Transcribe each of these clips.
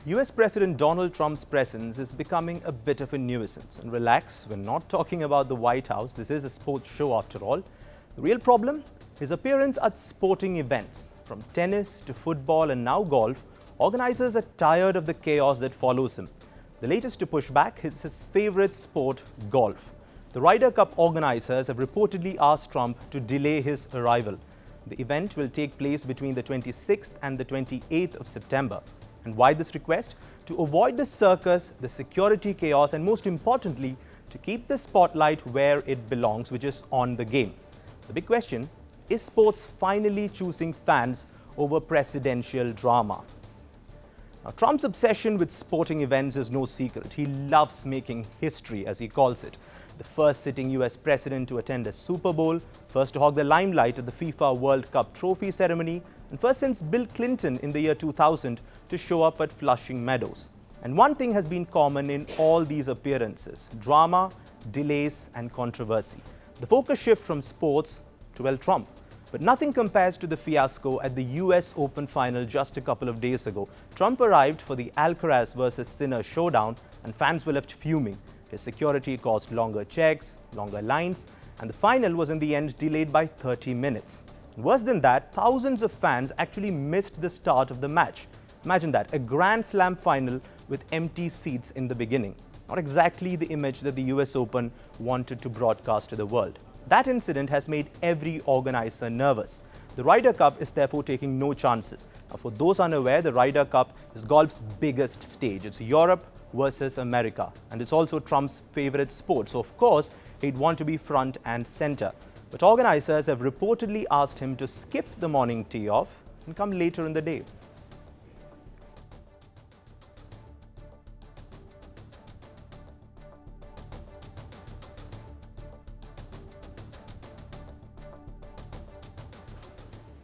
US President Donald Trump's presence is becoming a bit of a nuisance. And relax, we're not talking about the White House. This is a sports show after all. The real problem? His appearance at sporting events. From tennis to football and now golf, organizers are tired of the chaos that follows him. The latest to push back is his favorite sport, golf. The Ryder Cup organizers have reportedly asked Trump to delay his arrival. The event will take place between the 26th and the 28th of September. And why this request? To avoid the circus, the security chaos, and most importantly, to keep the spotlight where it belongs, which is on the game. The big question, is sports finally choosing fans over presidential drama? Now, Trump's obsession with sporting events is no secret. He loves making history, as he calls it. The first sitting US president to attend a Super Bowl, first to hog the limelight at the FIFA World Cup trophy ceremony, and first since Bill Clinton in the year 2000 to show up at Flushing Meadows. And one thing has been common in all these appearances: drama, delays, and controversy. The focus shift from sports to, well, Trump. But nothing compares to the fiasco at the US Open final just a couple of days ago. Trump arrived for the Alcaraz versus Sinner showdown and fans were left fuming. His security caused longer checks, longer lines, and the final was in the end delayed by 30 minutes. Worse than that, thousands of fans actually missed the start of the match. Imagine that, a Grand Slam final with empty seats in the beginning. Not exactly the image that the US Open wanted to broadcast to the world. That incident has made every organizer nervous. The Ryder Cup is therefore taking no chances. Now, for those unaware, the Ryder Cup is golf's biggest stage. It's Europe versus America, and it's also Trump's favorite sport. So, of course, he'd want to be front and center. But organizers have reportedly asked him to skip the morning tee-off and come later in the day.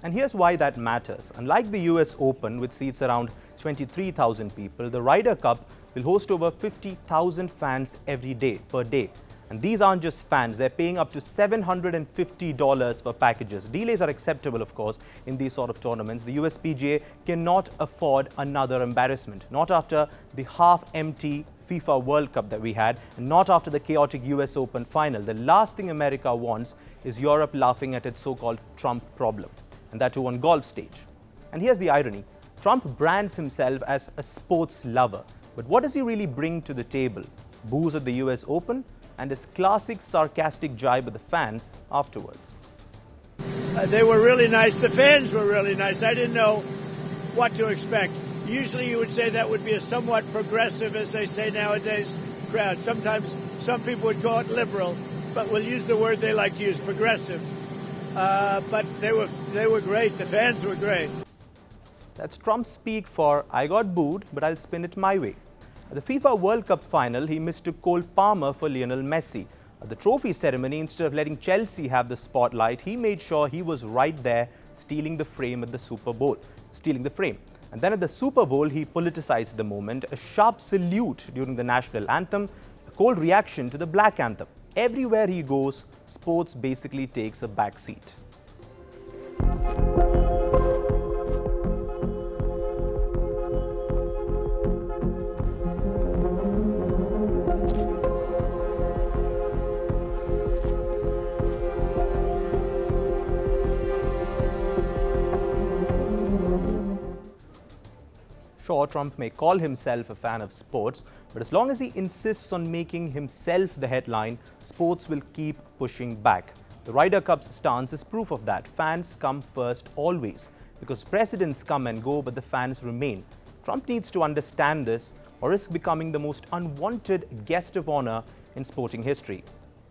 And here's why that matters. Unlike the US Open, which seats around 23,000 people, the Ryder Cup will host over 50,000 fans every day, per day. And these aren't just fans, they're paying up to $750 for packages. Delays are acceptable, of course, in these sort of tournaments. The USPGA cannot afford another embarrassment. Not after the half-empty FIFA World Cup that we had, and not after the chaotic US Open final. The last thing America wants is Europe laughing at its so-called Trump problem, and that too on golf stage. And here's the irony. Trump brands himself as a sports lover. But what does he really bring to the table? Booze at the US Open and his classic sarcastic jibe at the fans afterwards. They were really nice. The fans were really nice. I didn't know what to expect. Usually you would say that would be a somewhat progressive, as they say nowadays, crowd. Sometimes some people would call it liberal, but we'll use the word they like to use, progressive. But they were great. The fans were great. That's Trump's speak for, I got booed, but I'll spin it my way. At the FIFA World Cup final, he mistook Cole Palmer for Lionel Messi. At the trophy ceremony, instead of letting Chelsea have the spotlight, he made sure he was right there, stealing the frame at the Super Bowl. And then at the Super Bowl, he politicized the moment, a sharp salute during the national anthem, a cold reaction to the Black Anthem. Everywhere he goes, sports basically takes a back seat. Sure, Trump may call himself a fan of sports, but as long as he insists on making himself the headline, sports will keep pushing back. The Ryder Cup's stance is proof of that. Fans come first always, because presidents come and go, but the fans remain. Trump needs to understand this or risk becoming the most unwanted guest of honor in sporting history.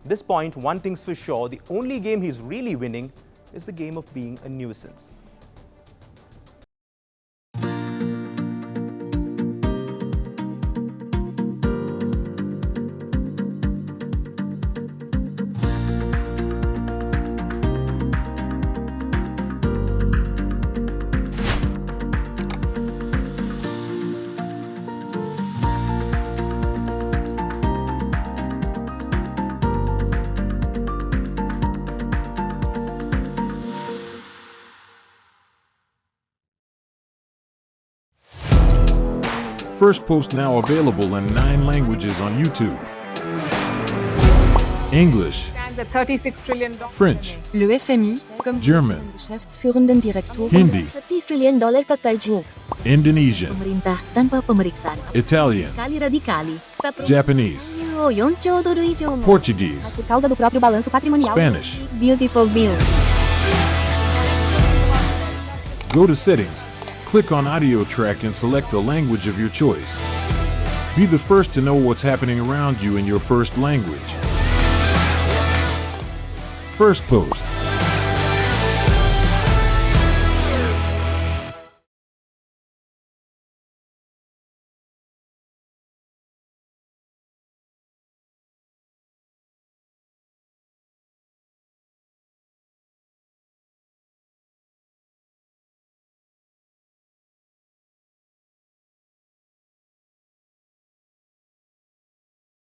At this point, one thing's for sure, the only game he's really winning is the game of being a nuisance. Firstpost now available in 9 languages on YouTube. English, Stands at $36 trillion. French, Le FMI, comme German, Geschäftsführenden Direktor, Hindi, $30 trillion ka karjo. Indonesian, Pemerintah tanpa pemeriksaan. Italian, Sekali radikali. Japanese, 4兆ドル以上も Portuguese, por causa do próprio balanço patrimonial. Spanish. Beautiful bill. Go to Settings, click on Audio Track and select a language of your choice. Be the first to know what's happening around you in your first language. Firstpost.